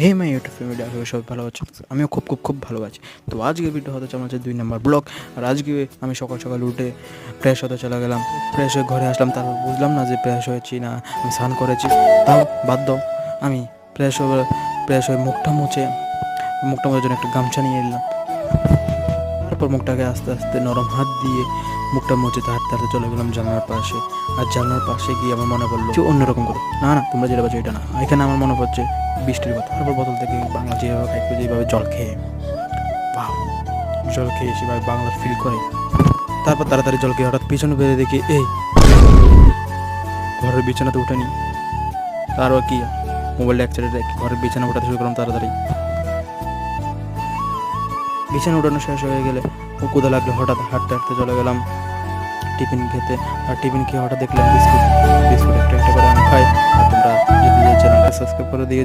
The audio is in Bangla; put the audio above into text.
হে মাই ইউটিউব ফ্যামিলি, আশা করি সবাই ভালো আছে। আমিও খুব ভালো আছি। তো আজকের ভিডিও হতে আমার হচ্ছে 2 নম্বর ব্লগ। আর আজকে আমি সকাল সকাল উঠে ফ্রেশ হতে চলে গেলাম। ফ্রেশ হয়ে ঘরে আসলাম, তারপর বুঝলাম না যে ফ্রেশ হয়েছি না আমি স্নান করেছি। তাও বাদ দাও, আমি ফ্রেশ হয়ে মুখটা মুছে জন্য একটা গামছা নিয়ে এলাম। তারপর মুখটাকে আস্তে আস্তে নরম হাত দিয়ে মুখটা মুছে হাঁটতে হাঁটতে চলে গেলাম জানলার পাশে। আর জানলার পাশে গিয়ে আমার মনে পড়লো যে অন্যরকম করে, না তোমরা যেটা পাচ্ছ এটা না, এখানে আমার মনে পড়ছে বৃষ্টির কথা। তারপর বোতল থেকে বাংলা যেভাবে একটু যেভাবে জল খেয়ে জল খেয়ে সেভাবে বাংলার ফিল করে। তারপর তাড়াতাড়ি জল খেয়ে হঠাৎ পিছনে বেরিয়ে দেখি এই ঘরের বিছানাতে উঠে নি। তারও কি মোবাইলটা এক সাইডে রেখে ঘরের বিছানা উঠাতে শুরু করলাম তাড়াতাড়ি। বিছানা উঠানো শেষ হয়ে গেলে ক্ষুধা লাগলে হঠাৎ হাঁটতে হাঁটতে চলে গেলাম টিফিন খেতে। আর টিফিন খেয়ে হঠাৎ দেখলাম বিস্কুট একটা একটা করে আমি খাই। আর তোমরা যদি চ্যানেলটা সাবস্ক্রাইব করে দিয়ে